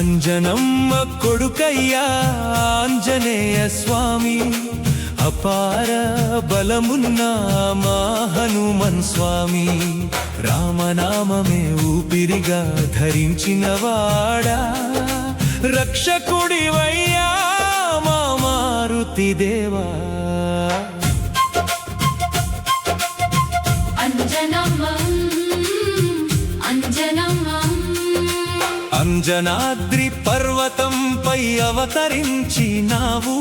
అంజనమ్మ కొడుకయ్యా ఆంజనేయ స్వామి, అపార బలమున్న మా హనుమన్ స్వామి. రామనామమే ఊపిరిగా ధరించినవాడా, రక్షకుడివయ్యా మా మారుతి దేవా. అంజనాద్రి పర్వతంపై అవతరించినావు,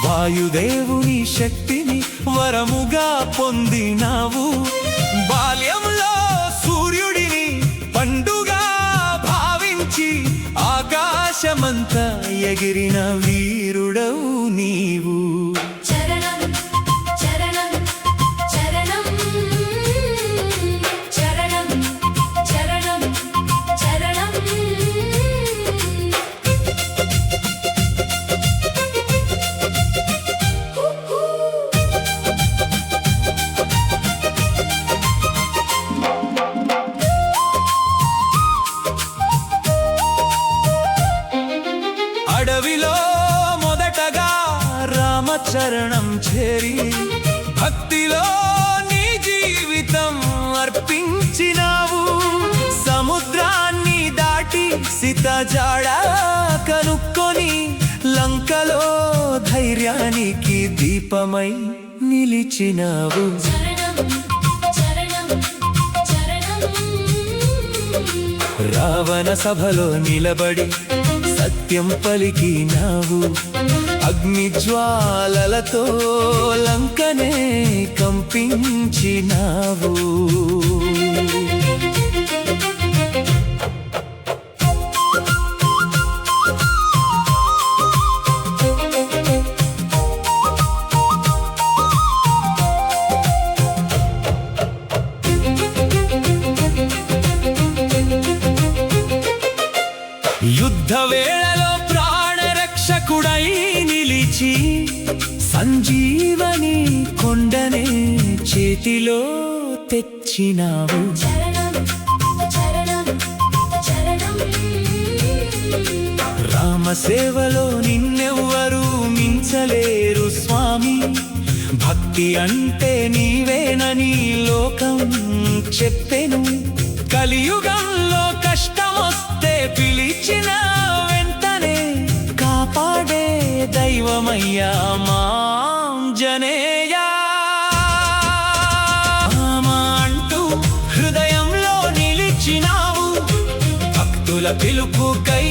వాయుదేవుని శక్తిని వరముగా పొందినావు. బాల్యంలో సూర్యుడిని పండుగా భావించి ఆకాశమంతా ఎగిరిన వీరుడవు నీవు. అడవిలో మొదటగా రామచరణం చేరి భక్తిలో నీ జీవితం అర్పించినావు. సముద్రాన్ని దాటి సీతజాడ కనుక్కొని లంకలో ధైర్యానికి దీపమై నిలిచినావు. రావణ సభలో నిలబడి సత్యం పలికినావు. అగ్నిజ్వాలలతో లంకనే కంపించినావు. యుద్ధ వేళలో ప్రాణరక్షకుడై నిలిచి సంజీవని కొండనే చేతిలో తెచ్చినావు. రామసేవలో నిన్నెవ్వరూ మించలేరు స్వామి. భక్తి అంటే నీవేనని లోకం చెప్పెను. కలియుగంలో కష్టమొస్తే పిలిచిన వెంటనే కాపాడే దైవమయ్యా మా ఆంజనేయా. అంటూ హృదయంలో నిలిచినావు, భక్తుల పిలుపుకై